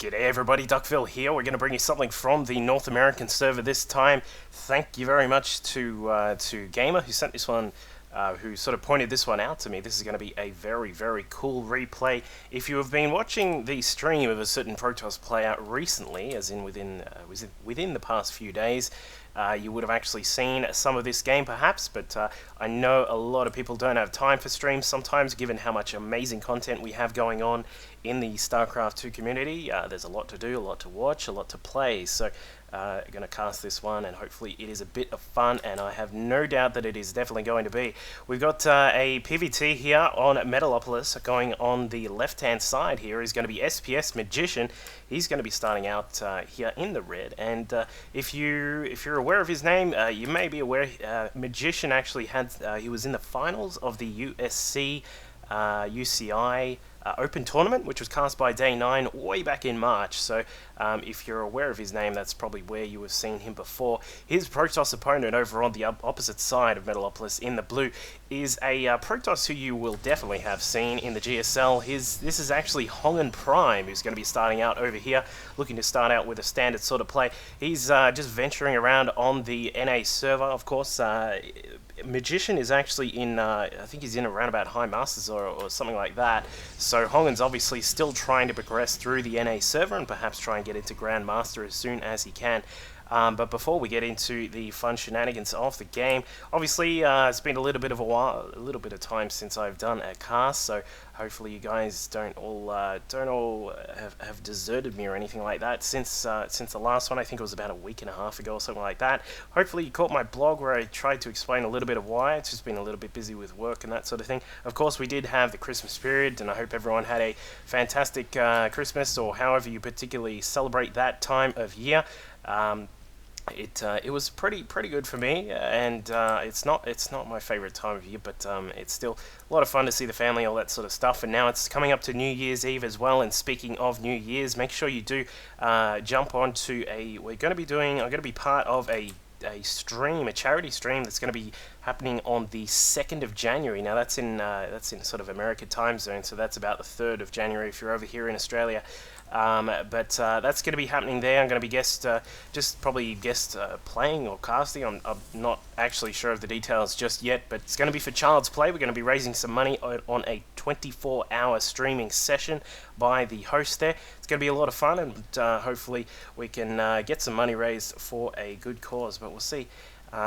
G'day everybody, Duckville here. We're going to bring you something from the North American server this time. Thank you very much to Gamer who sent this one, who sort of pointed this one out to me. This is going to be a very, very cool replay. If you have been watching the stream of a certain Protoss player recently, as in within the past few days, you would have actually seen some of this game perhaps, but I know a lot of people don't have time for streams sometimes, given how much amazing content we have going on in the StarCraft 2 community. There's a lot to do, a lot to watch, a lot to play, so I'm going to cast this one and hopefully it is a bit of fun, and I have no doubt that it is definitely going to be. We've got a PvT here on Metalopolis. Going on the left hand side here is going to be sPsMagician. He's going to be starting out here in the red, and if you're aware of his name, you may be aware Magician actually had he was in the finals of the USC UCI Open Tournament, which was cast by Day 9 way back in March, so if you're aware of his name, that's probably where you have seen him before. His Protoss opponent over on the opposite side of Metalopolis in the blue is a Protoss who you will definitely have seen in the GSL. This is actually Hongun Prime, who's going to be starting out over here, looking to start out with a standard sort of play. He's just venturing around on the NA server, of course. Magician is actually in, I think he's in around about High Masters or something like that. So Hongun's obviously still trying to progress through the NA server and perhaps try and get into Grand Master as soon as he can. But before we get into the fun shenanigans of the game, obviously it's been a little bit of time since I've done a cast, so hopefully you guys don't all have deserted me or anything like that since the last one. I think it was about a week and a half ago or something like that. Hopefully you caught my blog where I tried to explain a little bit of why. It's just been a little bit busy with work and that sort of thing. Of course, we did have the Christmas period, and I hope everyone had a fantastic Christmas, or however you particularly celebrate that time of year. It was pretty good for me, and it's not my favorite time of year, but it's still a lot of fun to see the family, all that sort of stuff. And now it's coming up to New Year's Eve as well. And speaking of New Year's, make sure you do jump onto I'm going to be part of a charity stream that's going to be happening on the 2nd of January. Now that's in sort of American time zone, so that's about the 3rd of January if you're over here in Australia. But that's going to be happening there. I'm going to be probably guest playing or casting. I'm not actually sure of the details just yet, but it's going to be for Child's Play. We're going to be raising some money on a 24-hour streaming session by the host there. It's going to be a lot of fun, and hopefully we can get some money raised for a good cause, but we'll see.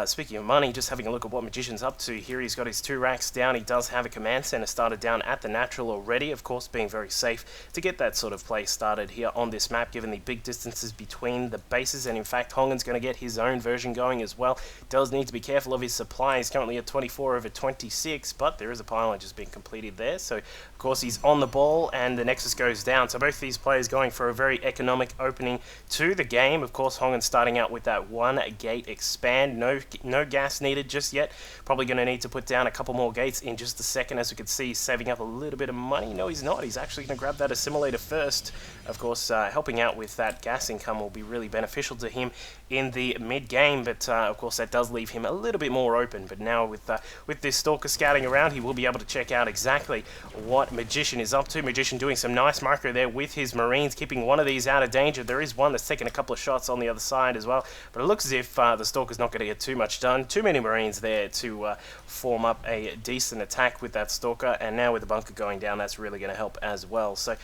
Speaking of money, just having a look at what Magician's up to here. He's got his 2 racks down. He does have a command center started down at the natural already, of course being very safe to get that sort of play started here on this map, given the big distances between the bases. And in fact, Hongun's going to get his own version going as well. Does need to be careful of his supply. He's currently at 24/26, but there is a pylon just being completed there, so of course he's on the ball, and the Nexus goes down. So both these players going for a very economic opening to the game. Of course, Hongun starting out with that 1 gate expand. No gas needed just yet. Probably going to need to put down a couple more gates in just a second. As we can see, he's saving up a little bit of money. No, he's not. He's actually going to grab that assimilator first. Of course, helping out with that gas income will be really beneficial to him in the mid-game, but of course that does leave him a little bit more open. But now with this Stalker scouting around, he will be able to check out exactly what Magician is up to. Magician doing some nice micro there with his Marines, keeping one of these out of danger. There is one that's taking a couple of shots on the other side as well, but it looks as if the Stalker's not going to get too much done. Too many Marines there to form up a decent attack with that Stalker, and now with the bunker going down, that's really going to help as well. So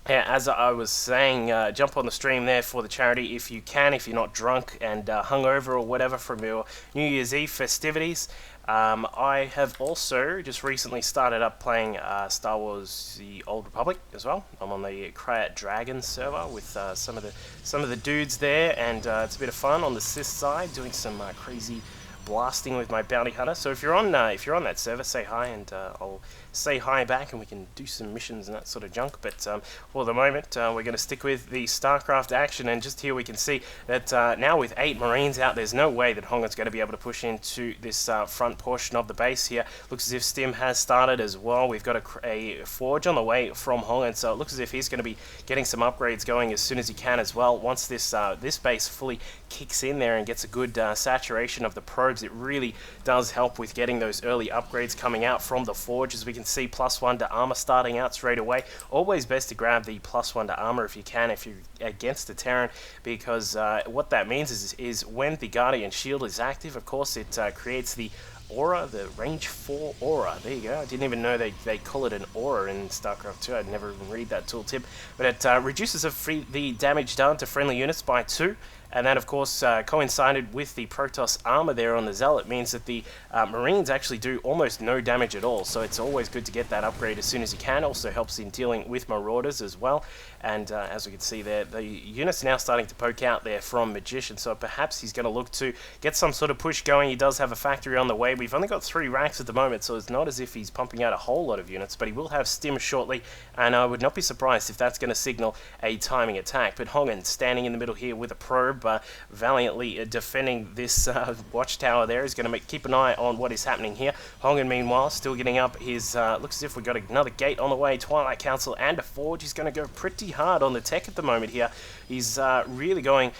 yeah, as I was saying, jump on the stream there for the charity if you can, if you're not drunk and hungover or whatever from your New Year's Eve festivities. I have also just recently started up playing Star Wars: The Old Republic as well. I'm on the Krayt Dragon server with some of the dudes there, and it's a bit of fun on the Sith side, doing some crazy blasting with my bounty hunter. So if you're on that server, say hi, and I'll say hi back, and we can do some missions and that sort of junk. But for the moment, we're going to stick with the StarCraft action, and just here we can see that now with 8 Marines out, there's no way that Hongun's going to be able to push into this front portion of the base here. Looks as if Stim has started as well. We've got a forge on the way from Hongun, so it looks as if he's going to be getting some upgrades going as soon as he can as well. Once this base fully kicks in there and gets a good saturation of the probes, it really does help with getting those early upgrades coming out from the forge. As we can can see +1 to armor starting out straight away. Always best to grab the +1 to armor if you can, if you're against a Terran, because what that means is when the Guardian Shield is active, of course, it creates the aura, the range 4 aura. There you go. I didn't even know they call it an aura in StarCraft 2. I'd never even read that tooltip. But it reduces the damage done to friendly units by 2. And that, of course, coincided with the Protoss armor there on the Zealot, means that the Marines actually do almost no damage at all. So it's always good to get that upgrade as soon as you can. Also helps in dealing with Marauders as well. And as we can see there, the unit's now starting to poke out there from Magician. So perhaps he's going to look to get some sort of push going. He does have a factory on the way. We've only got 3 racks at the moment, so it's not as if he's pumping out a whole lot of units. But he will have Stim shortly, and I would not be surprised if that's going to signal a timing attack. But Hongun standing in the middle here with a probe, valiantly defending this watchtower there. He's going to keep an eye on what is happening here. Hongun, meanwhile, still getting up his... looks as if we've got another gate on the way. Twilight Council and a forge. He's going to go pretty hard on the tech at the moment here. He's really going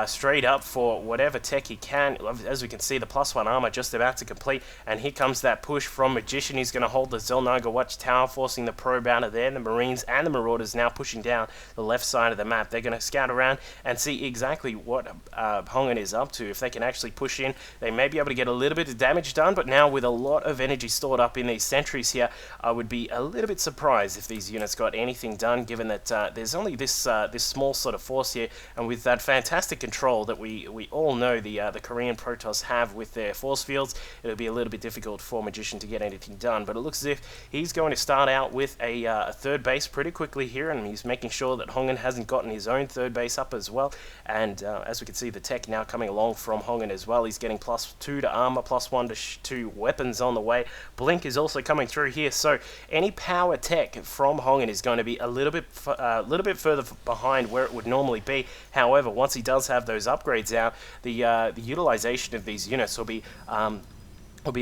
straight up for whatever tech he can. As we can see, the +1 armor just about to complete, and here comes that push from Magician. He's going to hold the Zelnaga watchtower, forcing the probe out of there. The Marines and the Marauders now pushing down the left side of the map. They're going to scout around and see exactly what Hongun is up to. If they can actually push in, they may be able to get a little bit of damage done, but now with a lot of energy stored up in these sentries here, I would be a little bit surprised if these units got anything done, given that there's only this this small sort of force here, and with that fantastic control that we all know the Korean Protoss have with their force fields, it'll be a little bit difficult for Magician to get anything done. But it looks as if he's going to start out with a third base pretty quickly here, and he's making sure that Hongun hasn't gotten his own third base up as well. And as we can see, the tech now coming along from Hongun as well. He's getting +2 to armor, +1 to weapons on the way. Blink is also coming through here, so any power tech from Hongun is going to be a little bit further behind where it would normally be. However, once he does have those upgrades out, the utilization of these units will be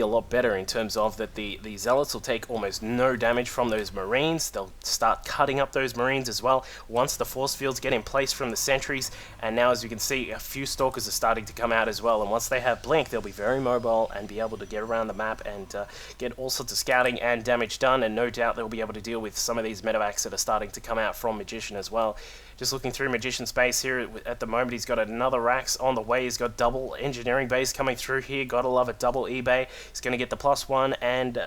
a lot better, in terms of that the Zealots will take almost no damage from those Marines. They'll start cutting up those Marines as well once the force fields get in place from the sentries. And now, as you can see, a few Stalkers are starting to come out as well, and once they have Blink, they'll be very mobile and be able to get around the map and get all sorts of scouting and damage done, and no doubt they'll be able to deal with some of these medevacs that are starting to come out from Magician as well. Just looking through Magician's base here at the moment, he's got another racks on the way. He's got double engineering base coming through here. Gotta love a double eBay. He's going to get the +1 and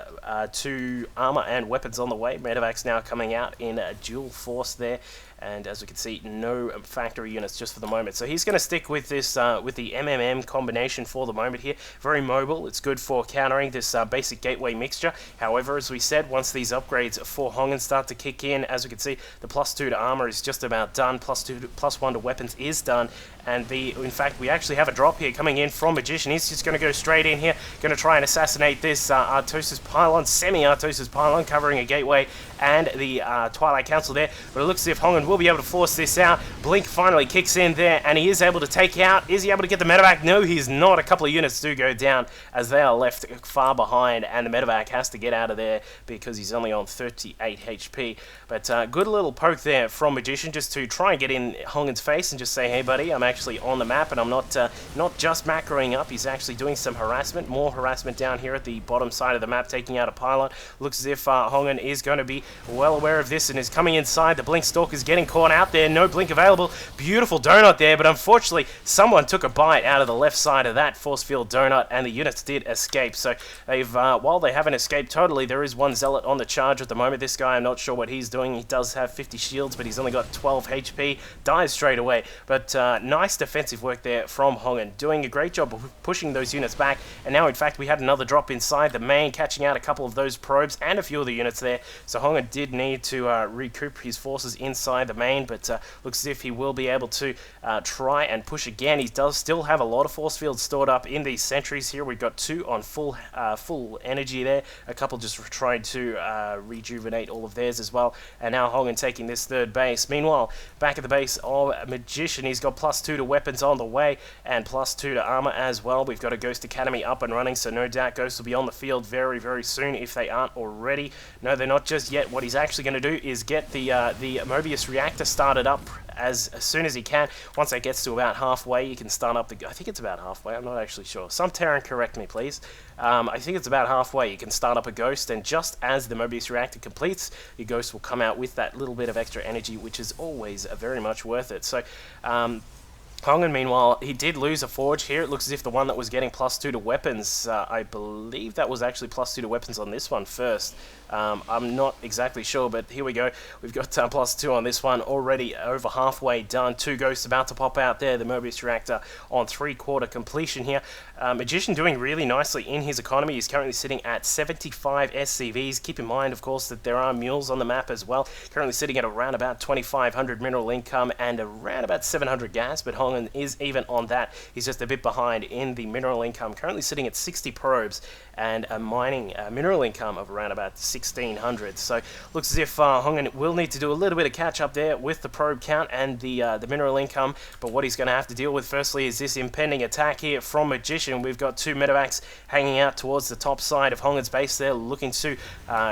2 armor and weapons on the way. Medevacs now coming out in dual force there. And as we can see, no factory units just for the moment. So he's going to stick with this, with the MMM combination for the moment here. Very mobile. It's good for countering this basic gateway mixture. However, as we said, once these upgrades for Hongun start to kick in, as we can see, the +2 to armor is just about done. +1 to weapons is done. And in fact, we actually have a drop here coming in from Magician. He's just going to go straight in here, going to try and assassinate this Artosis Pylon, semi-Artosis Pylon, covering a gateway and the Twilight Council there. But it looks as if Hongun will be able to force this out. Blink finally kicks in there, and he is able to take out. Is he able to get the medevac? No, he's not. A couple of units do go down as they are left far behind, and the medevac has to get out of there because he's only on 38 HP. But good little poke there from Magician, just to try and get in Hongun's face and just say, hey buddy, I'm actually on the map, and I'm not just macroing up. He's actually doing some harassment, more harassment down here at the bottom side of the map, taking out a pylon. Looks as if Hongun is going to be well aware of this and is coming inside. The Blink Stalker's getting caught out there. No Blink available. Beautiful donut there, but unfortunately someone took a bite out of the left side of that force field donut, and the units did escape. So they've while they haven't escaped totally, there is one Zealot on the charge at the moment. This guy, I'm not sure what he's doing. He does have 50 shields, but he's only got 12 HP. Dies straight away. But nice defensive work there from Hongun, doing a great job of pushing those units back. And now, in fact, we had another drop inside the main, catching out a couple of those probes and a few of the units there. So Hongun did need to recoup his forces inside the main, but looks as if he will be able to try and push again. He does still have a lot of force fields stored up in these sentries here. We've got 2 on full energy there. A couple just trying to rejuvenate all of theirs as well. And now Hongun taking this third base. Meanwhile, back at the base of Magician, he's got +2 to weapons on the way and +2 to armor as well. We've got a Ghost Academy up and running, so no doubt Ghosts will be on the field very, very soon if they aren't already. No, they're not just yet. What he's actually going to do is get the Mobius reactor reactor started up as soon as he can. Once that gets to about halfway, you can start up the... I think it's about halfway, I'm not actually sure. Some Terran correct me, please. I think it's about halfway. You can start up a Ghost, and just as the Mobius reactor completes, your Ghost will come out with that little bit of extra energy, which is always very much worth it. So, Hongun, meanwhile, he did lose a forge here. It looks as if the one that was getting +2 to weapons, I believe that was actually +2 to weapons on this one first. I'm not exactly sure, but here we go. We've got +2 on this one, already over halfway done. 2 Ghosts about to pop out there. The Mobius reactor on 3/4 completion here. Magician doing really nicely in his economy. He's currently sitting at 75 SCVs. Keep in mind, of course, that there are mules on the map as well. Currently sitting at around about 2,500 mineral income and around about 700 gas, but Hongun is even on that. He's just a bit behind in the mineral income. Currently sitting at 60 probes and a mining mineral income of around about 1,600. So looks as if Hongun will need to do a little bit of catch up there with the probe count and the mineral income. But what he's going to have to deal with firstly is this impending attack here from Magician. We've got 2 medevacs hanging out towards the top side of Hongun's base there, looking to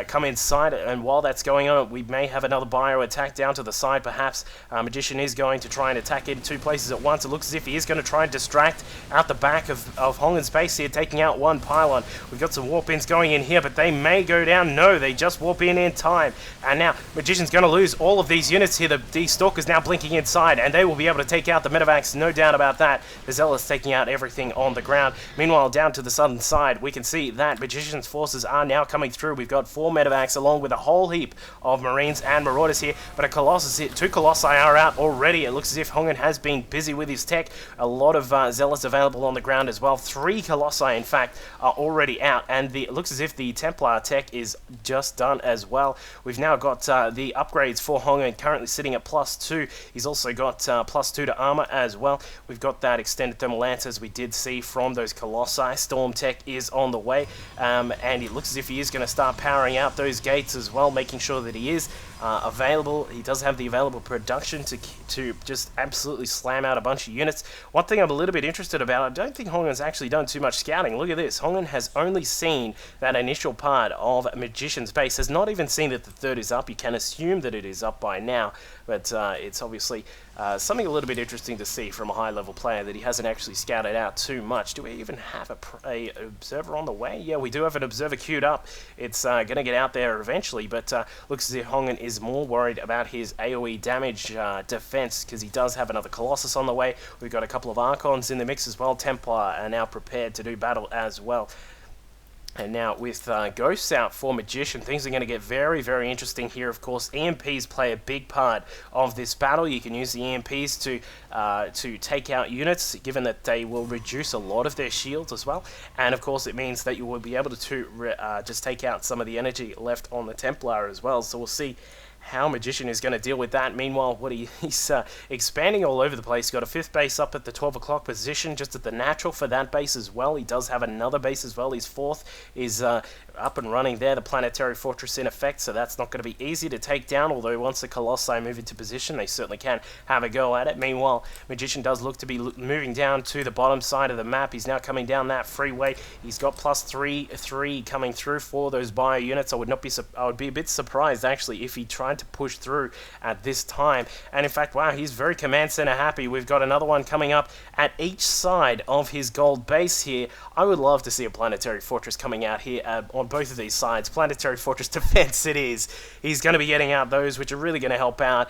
come inside. And while that's going on, we may have another bio attack down to the side perhaps. Magician is going to try and attack in 2 places at once. It looks as if he is going to try and distract out the back of Hongun's base here, taking out 1 pylon. We've got some warp ins going in here, but they may go down. No, they just warp in time. And now Magician's going to lose all of these units here. The Stalker's now blinking inside, and they will be able to take out the medevacs, no doubt about that. The Zealot's taking out everything on the ground. Meanwhile, down to the southern side, we can see that Magician's forces are now coming through. We've got 4 medevacs along with a whole heap of Marines and Marauders here, but a Colossus here. 2 Colossi are out already. It looks as if Hongun has been busy with his tech. A lot of Zealots available on the ground as well. 3 Colossi, in fact, are already out, and it looks as if the Templar tech is just done as well. We've now got the upgrades for Hongun currently sitting at +2. He's also got +2 to armor as well. We've got that extended thermal lance as we did see from those Colossi. Storm tech is on the way, and it looks as if he is going to start powering out those gates as well, making sure that he is available. He does have the available production to just absolutely slam out a bunch of units. One thing I'm a little bit interested about, I don't think Hongun's actually done too much scouting. Look at this. Hongun has only seen that initial part of Magician's base, has not even seen that the 3rd is up. You can assume that it is up by now, but it's obviously something a little bit interesting to see from a high-level player that he hasn't actually scouted out too much. Do we even have a observer on the way? Yeah, we do have an observer queued up. It's going to get out there eventually, but looks as if Hongun is more worried about his AoE damage defense, because he does have another Colossus on the way. We've got a couple of Archons in the mix as well. Templar are now prepared to do battle as well. And now with Ghosts out for Magician, things are going to get very, very interesting here. Of course, EMPs play a big part of this battle. You can use the EMPs to take out units, given that they will reduce a lot of their shields as well. And of course, it means that you will be able to just take out some of the energy left on the Templar as well. So we'll see how Magician is going to deal with that. Meanwhile, he's expanding all over the place. Got a 5th base up at the 12 o'clock position, just at the natural for that base as well. He does have another base as well. His 4th is up and running there, the planetary fortress in effect, so that's not going to be easy to take down, although once the Colossi move into position, they certainly can have a go at it. Meanwhile, Magician does look to be moving down to the bottom side of the map. He's now coming down that freeway. He's got +3 coming through for those bio units. I would be a bit surprised, actually, if he tried to push through at this time. And in fact, wow, he's very command center happy. We've got another one coming up at each side of his gold base here. I would love to see a planetary fortress coming out here on both of these sides. Planetary fortress defense it is. He's going to be getting out those, which are really going to help out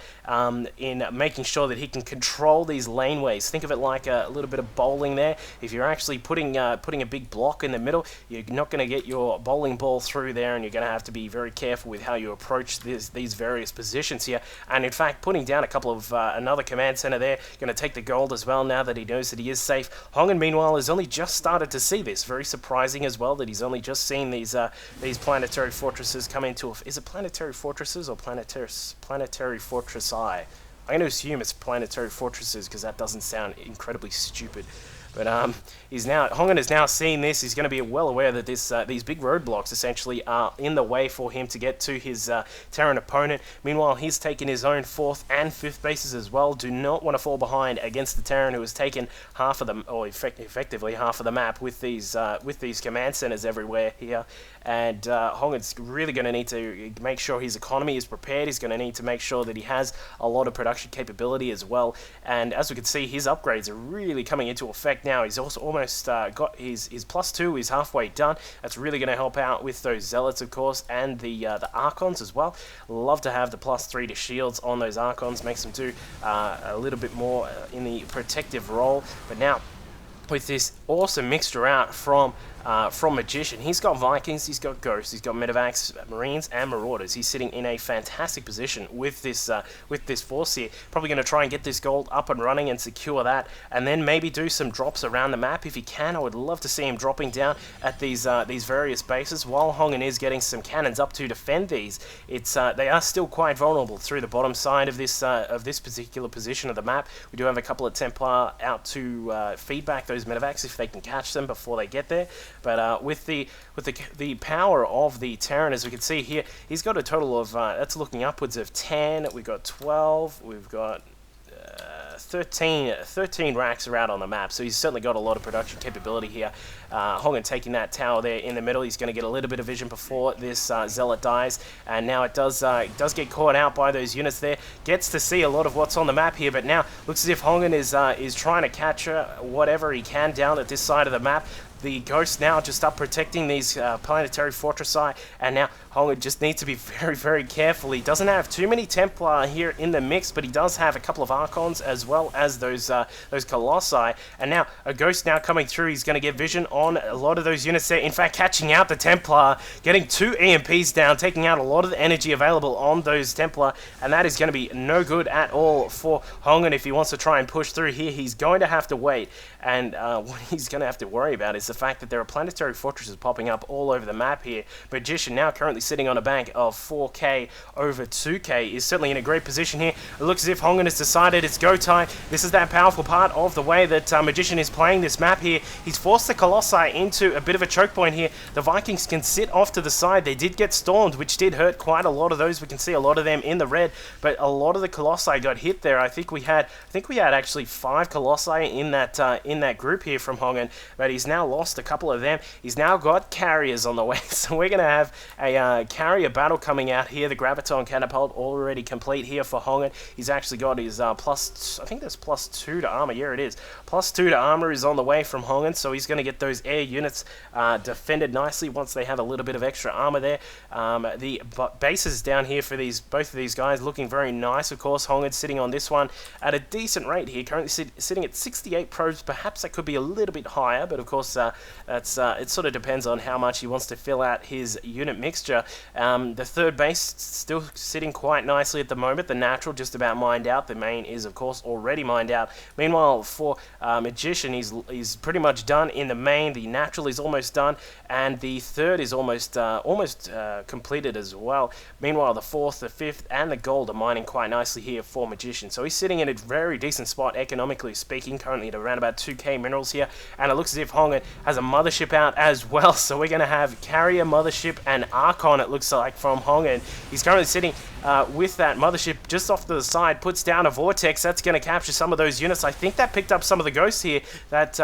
in making sure that he can control these laneways. Think of it like a little bit of bowling there. If you're actually putting a big block in the middle, you're not going to get your bowling ball through there, and you're going to have to be very careful with how you approach these various positions here. And in fact, putting down a couple of another command center there, going to take the gold as well now that he knows that he is safe. Hongun, meanwhile, has only just started to see this. Very surprising as well that he's only just seen these planetary fortresses come into... Is it planetary fortresses or planetary fortress I? I'm going to assume it's planetary fortresses because that doesn't sound incredibly stupid. But Hongun is now seeing this. He's going to be well aware that these big roadblocks essentially are in the way for him to get to his Terran opponent. Meanwhile, he's taken his own 4th and 5th bases as well. Do not want to fall behind against the Terran, who has taken half of them, or effectively half of the map with these command centers everywhere here. And Hongun's really going to need to make sure his economy is prepared. He's going to need to make sure that he has a lot of production capability as well. And as we can see, his upgrades are really coming into effect now. He's also almost got his +2 is halfway done. That's really going to help out with those Zealots, of course, and the Archons as well. Love to have the +3 to shields on those Archons. Makes them do a little bit more in the protective role. But now, with this awesome mixture out from Magician, he's got Vikings, he's got Ghosts, he's got Medevacs, Marines, and Marauders. He's sitting in a fantastic position with this force here. Probably going to try and get this gold up and running and secure that, and then maybe do some drops around the map if he can. I would love to see him dropping down at these various bases while Hongun is getting some cannons up to defend these. They are still quite vulnerable through the bottom side of this particular position of the map. We do have a couple of Templar out to feedback those Medevacs if they can catch them before they get there. But with the power of the Terran, as we can see here, he's got a total of that's looking upwards of 10. We've got 12. We've got 13 racks are out on the map, so he's certainly got a lot of production capability here. Hongun taking that tower there in the middle. He's going to get a little bit of vision before this Zealot dies, and now it does get caught out by those units there. Gets to see a lot of what's on the map here, but now looks as if Hongun is trying to capture whatever he can down at this side of the map. The Ghost now just up protecting these planetary fortressi, and now Hongun just needs to be very, very careful. He doesn't have too many Templar here in the mix, but he does have a couple of Archons as well as those Colossi. And now a Ghost now coming through. He's going to get vision on a lot of those units there. In fact, catching out the Templar, getting 2 EMPs down, taking out a lot of the energy available on those Templar, and that is going to be no good at all for Hongun if he wants to try and push through here. He's going to have to wait, and what he's going to have to worry about is the fact that there are planetary fortresses popping up all over the map here. Magician, now currently sitting on a bank of 4k over 2k, is certainly in a great position here. It looks as if Hongun has decided it's go time. This is that powerful part of the way that Magician is playing this map here. He's forced the Colossi into a bit of a choke point here. The Vikings can sit off to the side. They did get stormed, which did hurt quite a lot of those. We can see a lot of them in the red, but a lot of the Colossi got hit there. I think we had actually 5 Colossi in that group here from Hongun, but he's now lost a couple of them. He's now got carriers on the way, so we're going to have a carrier battle coming out here. The Graviton Catapult already complete here for Hongun. He's actually got his I think that's +2 to armor. Yeah, it is. +2 to armor is on the way from Hongun, so he's going to get those air units defended nicely once they have a little bit of extra armor there. The bases down here for both of these guys looking very nice. Of course, Hongun sitting on this one at a decent rate here, currently sitting at 68 probes. Perhaps that could be a little bit higher, but of course it sort of depends on how much he wants to fill out his unit mixture. The third base still sitting quite nicely at the moment. The natural just about mined out. The main is of course already mined out. Meanwhile, for Magician, he's pretty much done in the main. The natural is almost done, and the third is almost completed as well. Meanwhile, the fourth, the fifth, and the gold are mining quite nicely here for Magician. So he's sitting in a very decent spot economically speaking, currently at around about 2k minerals here, and it looks as if Hongun has a mothership out as well. So we're going to have carrier, mothership, and Archon, it looks like, from Hongun. He's currently sitting with that mothership just off to the side, puts down a vortex. That's going to capture some of those units. I think that picked up some of the ghosts here that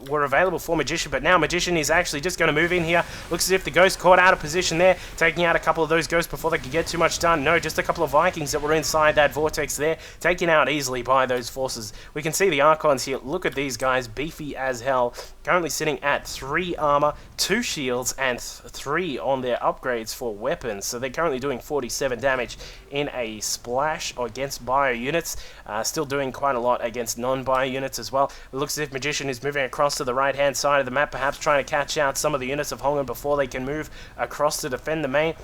were available for Magician, but now Magician is actually just going to move in here. Looks as if the ghost caught out of position there, taking out a couple of those ghosts before they could get too much done. No, just a couple of Vikings that were inside that vortex there, taken out easily by those forces. We can see the Archons here. Look at these guys, beefy as hell, currently sitting at 3 armor, 2 shields, and 3 on their upgrades for weapons. So they're currently doing 47 damage in a splash against bio units, still doing quite a lot against non-bio units as well. It looks as if Magician is moving across to the right-hand side of the map, perhaps trying to catch out some of the units of Hongun before they can move across to defend the main.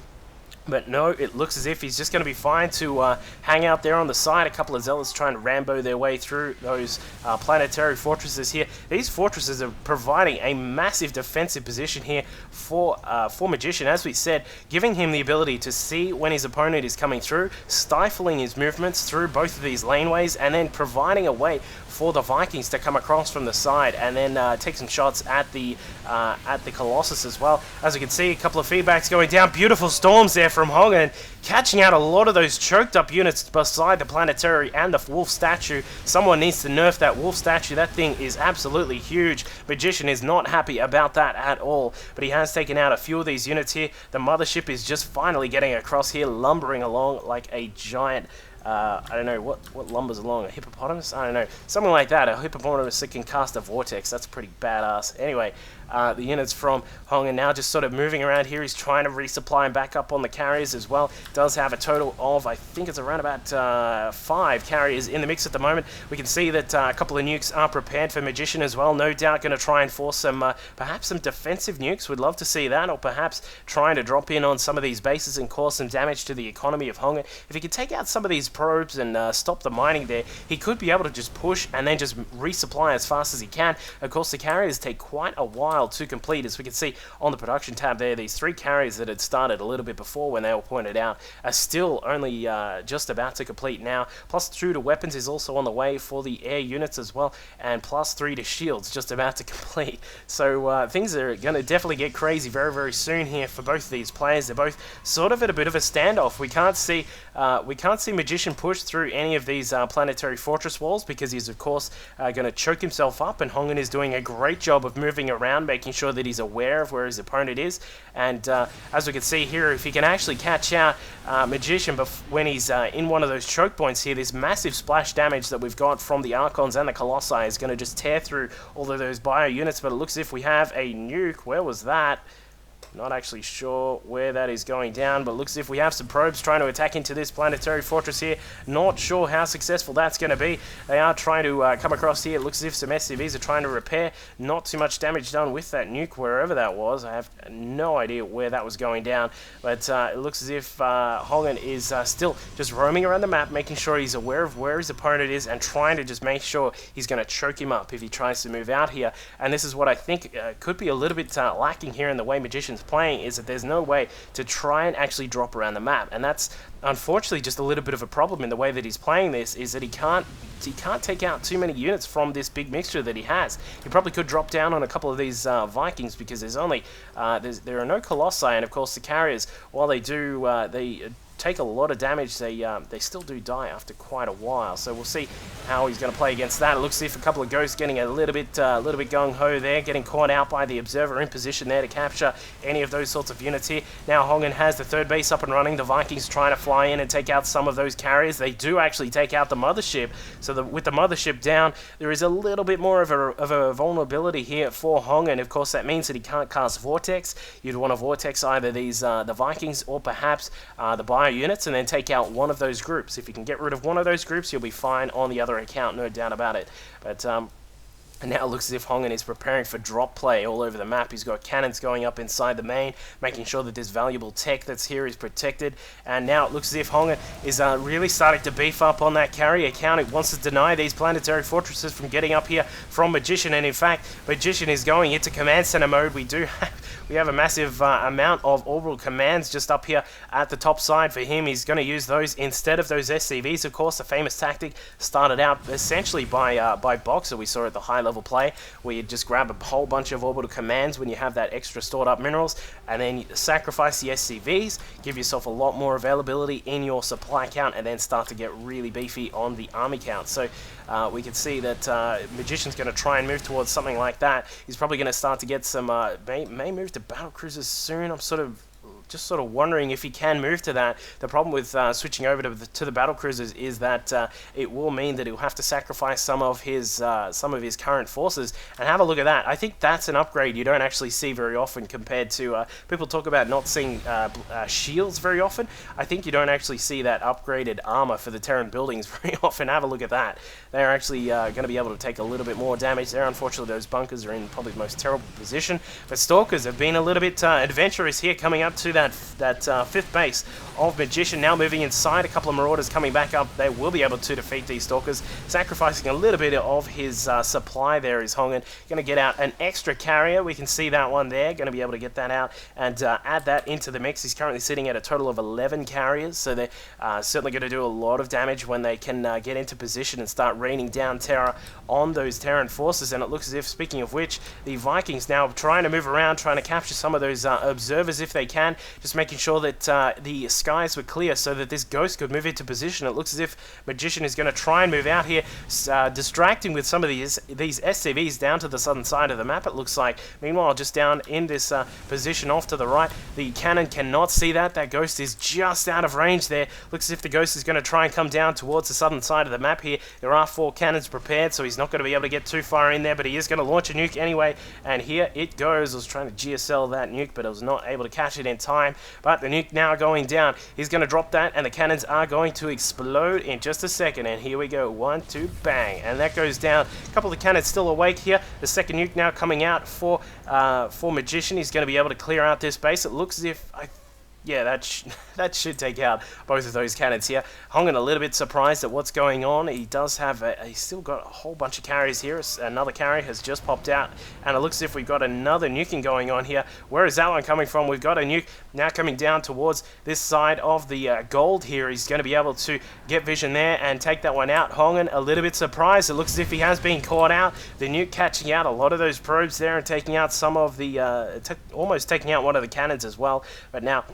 But no, it looks as if he's just going to be fine to hang out there on the side. A couple of Zealots trying to Rambo their way through those planetary fortresses here. These fortresses are providing a massive defensive position here for Magician, as we said, giving him the ability to see when his opponent is coming through, stifling his movements through both of these laneways, and then providing a way for the Vikings to come across from the side and then take some shots at the Colossus as well. As you can see, a couple of feedbacks going down. Beautiful storms there from Hongun, catching out a lot of those choked up units beside the planetary and the wolf statue. Someone needs to nerf that wolf statue. That thing is absolutely huge. Magician is not happy about that at all, but he has taken out a few of these units here. The mothership is just finally getting across here, lumbering along like a giant, I don't know, what lumbers along? A hippopotamus? I don't know. Something like that. A hippopotamus that can cast a vortex. That's pretty badass. Anyway, the units from Hongun now just sort of moving around here. He's trying to resupply and back up on the carriers as well. Does have a total of, I think it's around about 5 carriers in the mix at the moment. We can see that a couple of nukes are prepared for Magician as well. No doubt going to try and force some, perhaps some defensive nukes. We'd love to see that, or perhaps trying to drop in on some of these bases and cause some damage to the economy of Hongun. If he could take out some of these probes and stop the mining there, he could be able to just push and then just resupply as fast as he can. Of course, the carriers take quite a while to complete. As we can see on the production tab there, these 3 carriers that had started a little bit before when they were pointed out are still only just about to complete now. +2 to weapons is also on the way for the air units as well, and +3 to shields just about to complete. So things are going to definitely get crazy very, very soon here for both of these players. They're both sort of at a bit of a standoff. We can't see Magician push through any of these planetary fortress walls because he's of course going to choke himself up, and Hongun is doing a great job of moving around, making sure that he's aware of where his opponent is. And as we can see here, if he can actually catch out Magician when he's in one of those choke points here, this massive splash damage that we've got from the Archons and the Colossi is going to just tear through all of those bio units. But it looks as if we have a nuke. Where was that? Not actually sure where that is going down, but looks as if we have some probes trying to attack into this planetary fortress here. Not sure how successful that's going to be. They are trying to come across here. It looks as if some SCVs are trying to repair. Not too much damage done with that nuke, wherever that was. I have no idea where that was going down, but it looks as if Hongun is still just roaming around the map, making sure he's aware of where his opponent is and trying to just make sure he's going to choke him up if he tries to move out here. And this is what I think could be a little bit lacking here in the way Magician's playing, is that there's no way to try and actually drop around the map, and that's unfortunately just a little bit of a problem in the way that he's playing this, is that he can't take out too many units from this big mixture that he has. He probably could drop down on a couple of these Vikings because there's only there are no Colossi, and of course the carriers, while they do they take a lot of damage, they still do die after quite a while. So we'll see how he's going to play against that. It looks as if a couple of ghosts getting a little bit gung-ho there, getting caught out by the observer in position there to capture any of those sorts of units here. Now Hongun has the 3rd base up and running. The Vikings trying to fly in and take out some of those carriers. They do actually take out the mothership. So with the mothership down, there is a little bit more of a vulnerability here for Hongun. Of course, that means that he can't cast Vortex. You'd want to Vortex either these the Vikings or perhaps the bio units and then take out one of those groups. If you can get rid of one of those groups, you'll be fine on the other account, no doubt about it. But and now it looks as if Hongun is preparing for drop play all over the map. He's got cannons going up inside the main, making sure that this valuable tech that's here is protected. And now it looks as if Hongun is really starting to beef up on that carrier count. It wants to deny these planetary fortresses from getting up here from Magician. And in fact, Magician is going into command center mode. We have a massive amount of orbital commands just up here at the top side for him. He's going to use those instead of those SCVs. Of course, the famous tactic started out essentially by Boxer. We saw at the high level play where you just grab a whole bunch of orbital commands when you have that extra stored up minerals, and then you sacrifice the SCVs, give yourself a lot more availability in your supply count, and then start to get really beefy on the army count. So we can see that Magician's going to try and move towards something like that. He's probably going to start to get some may move to battle cruisers soon. I'm just sort of wondering if he can move to that. The problem with switching over to the battle cruisers is that it will mean that he'll have to sacrifice some of his current forces. And have a look at that. I think that's an upgrade you don't actually see very often compared to people talk about not seeing shields very often. I think you don't actually see that upgraded armor for the Terran buildings very often. Have a look at that. They're actually going to be able to take a little bit more damage there. Unfortunately, those bunkers are in probably the most terrible position. But Stalkers have been a little bit adventurous here, coming up to that that fifth base of Magician. Now moving inside, a couple of Marauders coming back up. They will be able to defeat these Stalkers, sacrificing a little bit of his supply there is Hongun. Going to get out an extra carrier. We can see that one there. Going to be able to get that out and add that into the mix. He's currently sitting at a total of 11 carriers, so they're certainly going to do a lot of damage when they can get into position and start raining down Terror on those Terran forces. And it looks as if, speaking of which, the Vikings now trying to move around, trying to capture some of those observers if they can, just making sure that the skies were clear so that this Ghost could move into position. It looks as if Magician is going to try and move out here, distracting with some of these SCVs down to the southern side of the map, it looks like. Meanwhile, just down in this position off to the right, the cannon cannot see that. That Ghost is just out of range there. Looks as if the Ghost is going to try and come down towards the southern side of the map here. There are 4 cannons prepared, so he's not going to be able to get too far in there, but he is going to launch a nuke anyway, and here it goes. I was trying to GSL that nuke, but I was not able to catch it in time. But the nuke now going down. He's going to drop that, and the cannons are going to explode in just a second, and here we go. 1, 2, bang, and that goes down. A couple of the cannons still awake here. The second nuke now coming out for Magician. He's going to be able to clear out this base. It looks as if yeah, that should take out both of those cannons here. Hongun a little bit surprised at what's going on. He does have he's still got a whole bunch of carriers here. Another carrier has just popped out, and it looks as if we've got another nuking going on here. Where is that one coming from? We've got a nuke now coming down towards this side of the gold here. He's going to be able to get vision there and take that one out. Hongun a little bit surprised. It looks as if he has been caught out. The nuke catching out a lot of those probes there and taking out some of the almost taking out one of the cannons as well. But now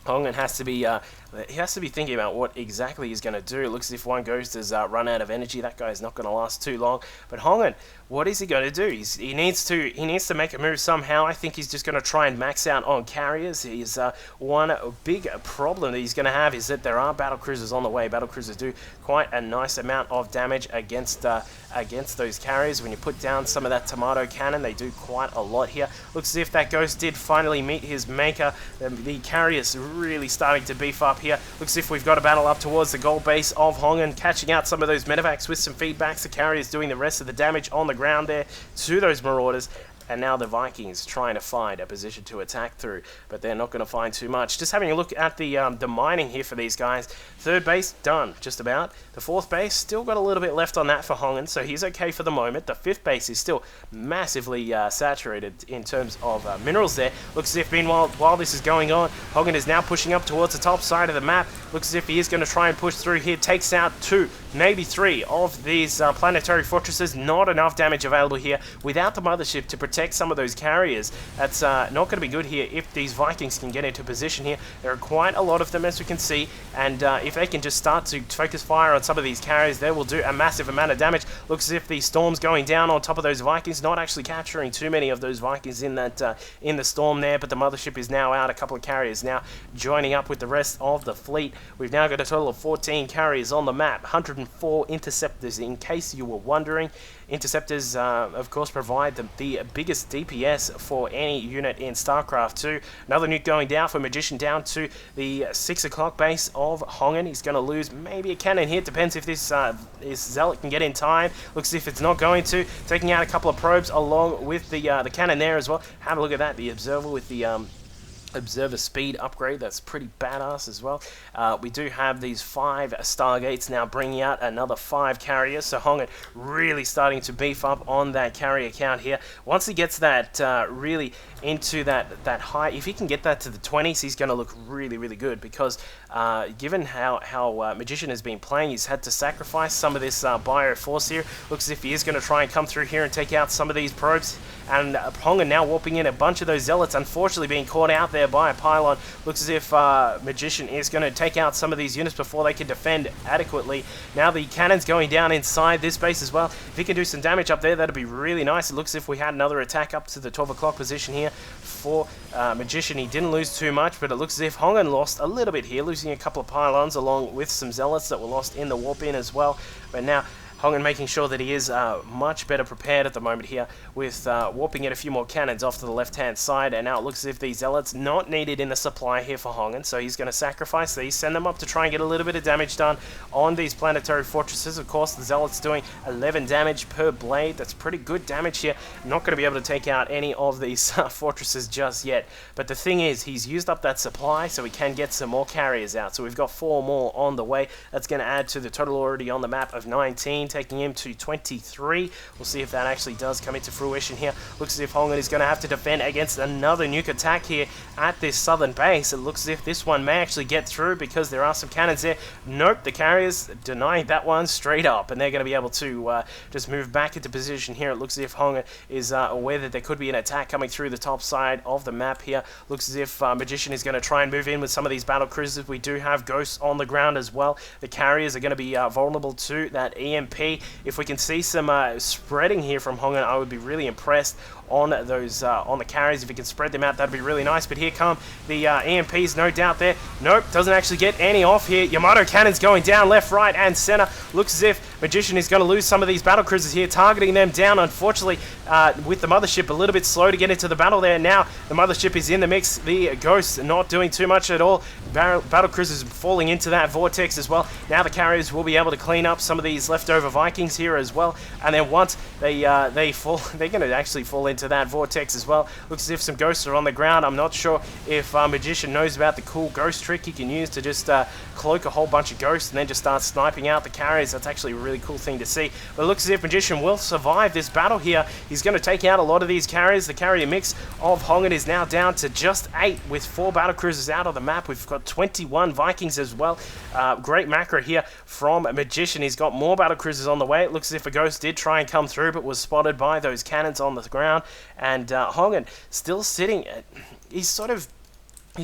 Hongun has to be thinking about what exactly he's going to do. It looks as if one Ghost has run out of energy. That guy's not going to last too long. But Hongun, what is he going to do? He needs to make a move somehow. I think he's just going to try and max out on carriers. He's one big problem that he's going to have is that there are battle cruisers on the way. Battle cruisers do quite a nice amount of damage against those carriers. When you put down some of that tomato cannon, they do quite a lot here. Looks as if that Ghost did finally meet his maker. The carriers really starting to beef up here. Looks as if we've got a battle up towards the gold base of Hongun, catching out some of those medevacs with some feedbacks. The carriers doing the rest of the damage on the ground there to those Marauders. And now the Vikings trying to find a position to attack through, but they're not going to find too much. Just having a look at the mining here for these guys. Third base done, just about. The fourth base still got a little bit left on that for Hongun, so he's okay for the moment. The fifth base is still massively saturated in terms of minerals there. Looks as if meanwhile, while this is going on, Hongun is now pushing up towards the top side of the map. Looks as if he is going to try and push through here. Takes out 2, maybe 3 of these planetary fortresses. Not enough damage available here without the mothership to protect some of those carriers. That's not going to be good here if these Vikings can get into position here. There are quite a lot of them, as we can see, and if they can just start to focus fire on some of these carriers, they will do a massive amount of damage. Looks as if the storm's going down on top of those Vikings, not actually capturing too many of those Vikings in that in the storm there, but the mothership is now out. A couple of carriers now joining up with the rest of the fleet. We've now got a total of 14 carriers on the map, 104 interceptors, in case you were wondering. Interceptors, of course, provide the biggest DPS for any unit in StarCraft 2. Another nuke going down for Magician down to the 6 o'clock base of Hongun. He's going to lose maybe a cannon here. Depends if this Zealot can get in time. Looks as if it's not going to. Taking out a couple of probes along with the cannon there as well. Have a look at that. The Observer with the Observer speed upgrade, that's pretty badass as well. We do have these 5 Stargates now bringing out another 5 carriers, so Hongun really starting to beef up on that carrier count here. Once he gets that really into that high, if he can get that to the 20s, he's going to look really, really good, because given how Magician has been playing, he's had to sacrifice some of this bio force here. Looks as if he is going to try and come through here and take out some of these probes, and Hongun now warping in a bunch of those Zealots, unfortunately being caught out there by a pylon. Looks as if Magician is going to take out some of these units before they can defend adequately. Now the cannon's going down inside this base as well. If he can do some damage up there, that'd be really nice. It looks as if we had another attack up to the 12 o'clock position here for Magician. He didn't lose too much, but it looks as if Hongun lost a little bit here, losing a couple of pylons along with some Zealots that were lost in the warp in as well. But now Hongun making sure that he is much better prepared at the moment here with warping in a few more cannons off to the left-hand side, and now it looks as if these Zealots not needed in the supply here for Hongun, so he's going to sacrifice these, send them up to try and get a little bit of damage done on these planetary fortresses. Of course, the Zealots doing 11 damage per blade. That's pretty good damage here. Not going to be able to take out any of these fortresses just yet, but the thing is, he's used up that supply, so we can get some more carriers out. So we've got 4 more on the way. That's going to add to the total already on the map of 19, taking him to 23. We'll see if that actually does come into fruition here. Looks as if Hongun is going to have to defend against another nuke attack here at this southern base. It looks as if this one may actually get through because there are some cannons there. Nope, the carriers denying that one straight up, and they're going to be able to just move back into position here. It looks as if Hongun is aware that there could be an attack coming through the top side of the map here. Looks as if Magician is going to try and move in with some of these battle cruisers. We do have ghosts on the ground as well. The carriers are going to be vulnerable to that EMP. If we can see some spreading here from Hongun, I would be really impressed on those on the carriers. If we can spread them out, that'd be really nice. But here come the EMPs, no doubt there. Nope, doesn't actually get any off here. Yamato cannons going down left, right, and center. Looks as if Magician is going to lose some of these battle cruisers here, targeting them down. Unfortunately, with the mothership a little bit slow to get into the battle there. Now the mothership is in the mix. The ghosts not doing too much at all. Battle cruisers falling into that vortex as well. Now the carriers will be able to clean up some of these leftover Vikings here as well. And then once they fall, they're going to actually fall into that vortex as well. Looks as if some ghosts are on the ground. I'm not sure if Magician knows about the cool ghost trick he can use to just cloak a whole bunch of ghosts and then just start sniping out the carriers. That's actually a really cool thing to see. But it looks as if Magician will survive this battle here. He's going to take out a lot of these carriers. The carrier mix of Hongun is now down to just 8 with 4 battle cruisers out of the map. We've got 21 Vikings as well. Great macro here from Magician. He's got more battle cruisers on the way. It looks as if a ghost did try and come through, but was spotted by those cannons on the ground. And Hongun still sitting. He's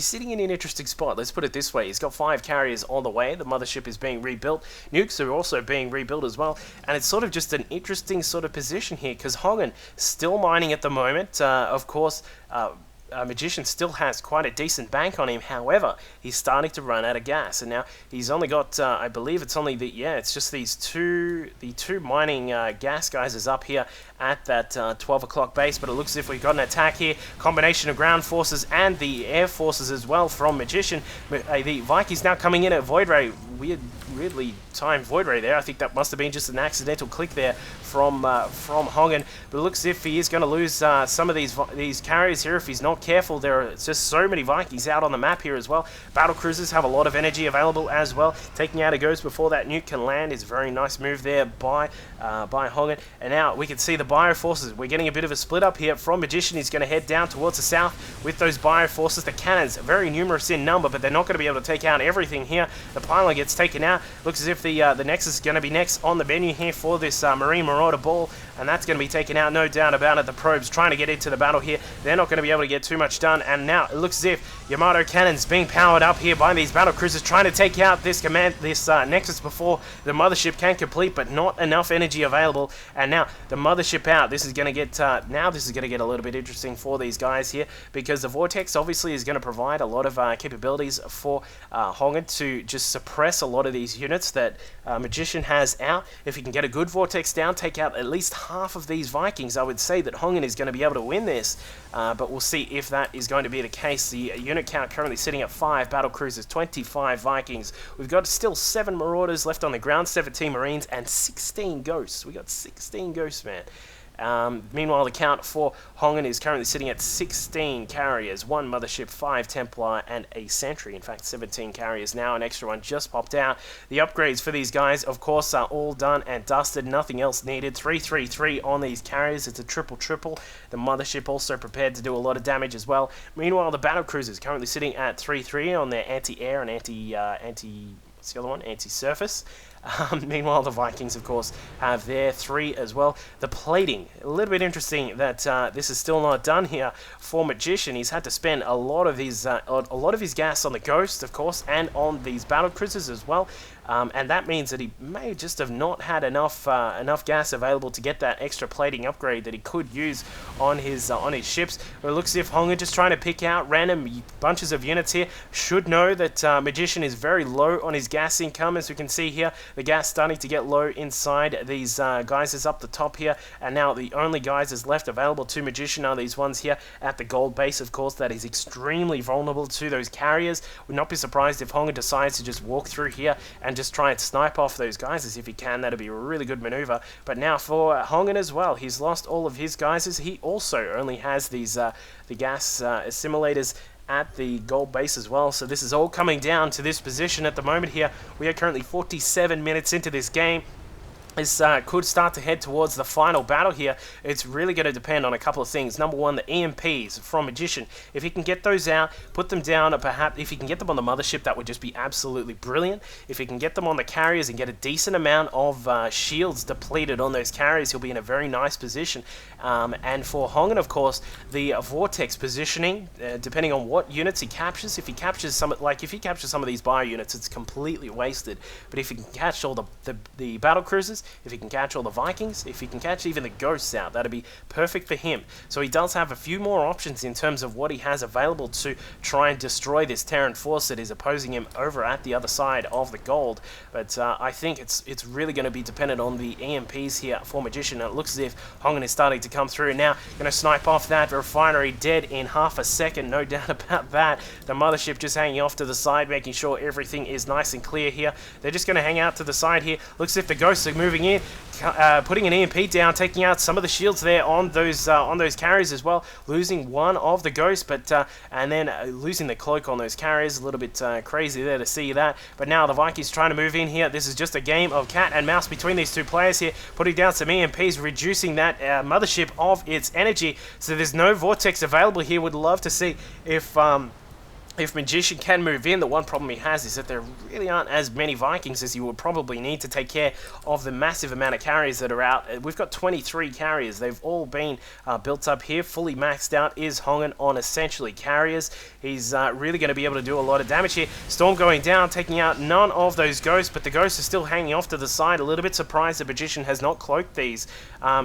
sitting in an interesting spot. Let's put it this way. He's got 5 carriers on the way. The mothership is being rebuilt. Nukes are also being rebuilt as well. And it's sort of just an interesting sort of position here because Hongun still mining at the moment. Of course, Magician still has quite a decent bank on him. However, he's starting to run out of gas, and now he's only got I believe it's only it's just these the two mining gas guys is up here at that 12 o'clock base. But it looks as if we've got an attack here, combination of ground forces and the air forces as well from Magician. The Vikings now coming in at Void Ray. Weirdly timed Void Ray there. I think that must have been just an accidental click there from Hongun. But it looks as if he is going to lose some of these carriers here if he's not careful. There are just so many Vikings out on the map here as well. Battle cruisers have a lot of energy available as well. Taking out a ghost before that nuke can land is a very nice move there by Hongun. And now we can see the bio forces. We're getting a bit of a split up here from Magician. He's going to head down towards the south with those bio forces. The cannons are very numerous in number, but they're not going to be able to take out everything here. The pylon gets taken out. Looks as if the Nexus is going to be next on the menu here for this Marine Marauder ball, and that's going to be taken out, no doubt about it. The probes trying to get into the battle here. They're not going to be able to get too much done, and now it looks as if Yamato cannons being powered up here by these battle cruisers trying to take out this Nexus before the mothership can complete, but not enough energy available. And now the mothership out. This is going to get a little bit interesting for these guys here, because the Vortex obviously is going to provide a lot of capabilities for Hongun to just suppress a lot of these units that Magician has out. If he can get a good Vortex down, take out at least half of these Vikings, I would say that Hongun is going to be able to win this. But we'll see if that is going to be the case. The unit count currently sitting at 5 battle cruisers, 25 Vikings. We've got still 7 Marauders left on the ground, 17 Marines, and 16 Ghosts. We got 16 Ghosts, man. Meanwhile, the count for Hongun is currently sitting at 16 carriers, 1 mothership, 5 Templar, and a sentry. In fact, 17 carriers now. An extra one just popped out. The upgrades for these guys, of course, are all done and dusted. Nothing else needed. 333 on these carriers. It's a triple. The mothership also prepared to do a lot of damage as well. Meanwhile, the battle cruisers currently sitting at 3-3 on their anti-air and what's the other one? Anti-surface. Meanwhile, the Vikings, of course, have their 3 as well. The plating, a little bit interesting that this is still not done here for Magician. He's had to spend a lot of his gas on the Ghost, of course, and on these battle cruisers as well. And that means that he may just have not had enough gas available to get that extra plating upgrade that he could use on his ships. But it looks as if Hongun just trying to pick out random bunches of units here. Should know that Magician is very low on his gas income, as we can see here. The gas starting to get low inside these geysers up the top here, and now the only geysers left available to Magician are these ones here at the gold base, of course. That is extremely vulnerable to those carriers. Would not be surprised if Hongun decides to just walk through here and just try and snipe off those geysers if he can. That'd be a really good maneuver. But now for Hongun as well, he's lost all of his geysers. He also only has these the gas assimilators at the gold base as well. So this is all coming down to this position at the moment here. We are currently 47 minutes into this game. This could start to head towards the final battle here. It's really going to depend on a couple of things. Number one, the EMPs from Magician. If he can get those out, put them down, or perhaps if he can get them on the mothership, that would just be absolutely brilliant. If he can get them on the carriers and get a decent amount of shields depleted on those carriers, he'll be in a very nice position. And for Hongun, of course, the Vortex positioning, depending on what units he captures. If he captures some of these bio units, it's completely wasted. But if he can catch all the battle cruisers, if he can catch all the Vikings, if he can catch even the Ghosts out, that'd be perfect for him. So he does have a few more options in terms of what he has available to try and destroy this Terran force that is opposing him over at the other side of the gold. But I think it's really going to be dependent on the EMPs here for Magician. And it looks as if Hongun is starting to come through now. Going to snipe off that refinery dead in half a second, no doubt about that. The mothership just hanging off to the side, making sure everything is nice and clear here. They're just going to hang out to the side here. Looks as if the Ghosts are moving in, putting an EMP down, taking out some of the shields there on those carriers as well, losing one of the Ghosts, but and then losing the cloak on those carriers. A little bit crazy there to see that. But now the Vikings trying to move in here. This is just a game of cat and mouse between these two players here, putting down some EMPs, reducing that mothership of its energy. So there's no Vortex available here. Would love to see if Magician can move in. The one problem he has is that there really aren't as many Vikings as you would probably need to take care of the massive amount of carriers that are out. We've got 23 carriers. They've all been built up here. Fully maxed out is Hongun on essentially carriers. He's really going to be able to do a lot of damage here. Storm going down, taking out none of those Ghosts, but the Ghosts are still hanging off to the side. A little bit surprised that Magician has not cloaked these.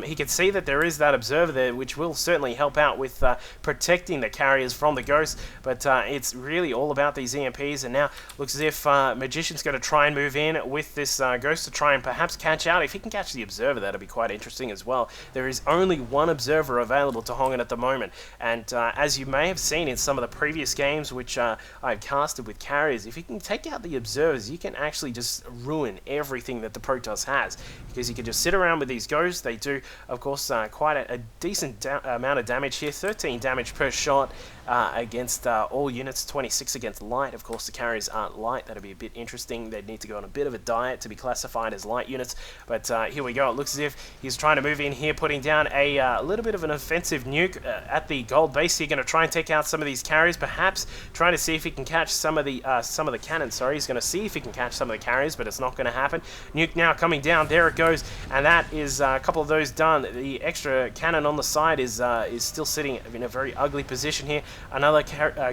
He can see that there is that observer there, which will certainly help out with protecting the carriers from the Ghosts, but it's really all about these EMPs. And now looks as if Magician's going to try and move in with this Ghost to try and perhaps catch out. If he can catch the observer, that'll be quite interesting as well. There is only one observer available to Hongun at the moment, and as you may have seen in some of the previous games which I've casted with carriers, if you can take out the observers, you can actually just ruin everything that the Protoss has, because you can just sit around with these Ghosts. They do, of course, quite a decent amount of damage here, 13 damage per shot against all units, 26 against light. Of course, the carriers aren't light. That'd be a bit interesting. They'd need to go on a bit of a diet to be classified as light units. But here we go. It looks as if he's trying to move in here, putting down a little bit of an offensive nuke at the gold base. He's going to try and take out some of these carriers, perhaps trying to see if he can catch some of the cannons. Sorry, he's going to see if he can catch some of the carriers, but it's not going to happen. Nuke now coming down. There it goes, and that is a couple of those done. The extra cannon on the side is still sitting in a very ugly position here. Another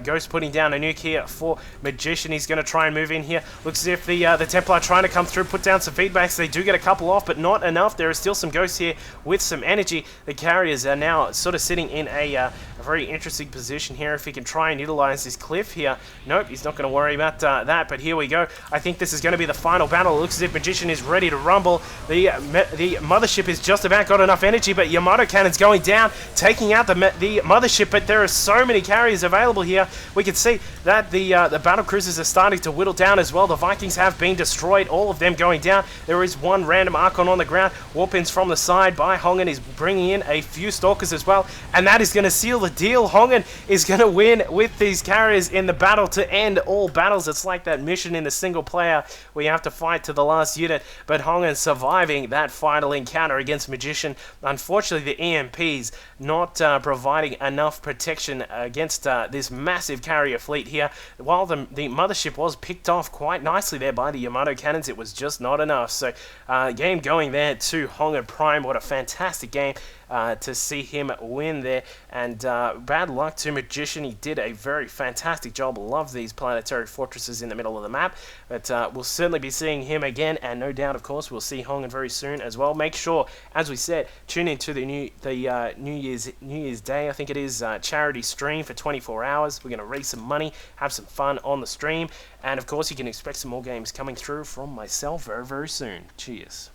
Ghost putting down a nuke here for Magician. He's going to try and move in here. Looks as if the Templar trying to come through, put down some feedbacks. They do get a couple off, but not enough. There are still some Ghosts here with some energy. The carriers are now sort of sitting in a very interesting position here. If he can try and utilize this cliff here. Nope, he's not going to worry about that, but here we go. I think this is going to be the final battle. It looks as if Magician is ready to rumble. The mothership has just about got enough energy, but Yamato cannon's going down, taking out the mothership, but there are so many carriers available here. We can see that the battle cruisers are starting to whittle down as well. The Vikings have been destroyed, all of them going down. There is one random Archon on the ground. Warpins from the side by Hongun is bringing in a few Stalkers as well, and that is going to seal the deal. Hongun is going to win with these carriers in the battle to end all battles. It's like that mission in the single player where you have to fight to the last unit, but Hongun surviving that final encounter against Magician. Unfortunately, the EMPs not providing enough protection against this massive carrier fleet here. While the mothership was picked off quite nicely there by the Yamato cannons, it was just not enough. So game going there to Hongun Prime. What a fantastic game. to see him win there. And bad luck to Magician. He did a very fantastic job. Love these planetary fortresses in the middle of the map. But we'll certainly be seeing him again, and no doubt, of course, we'll see Hongun very soon as well. Make sure, as we said, tune into the New Year's Day, I think it is, charity stream for 24 hours. We're going to raise some money, have some fun on the stream, and of course, you can expect some more games coming through from myself very, very soon. Cheers.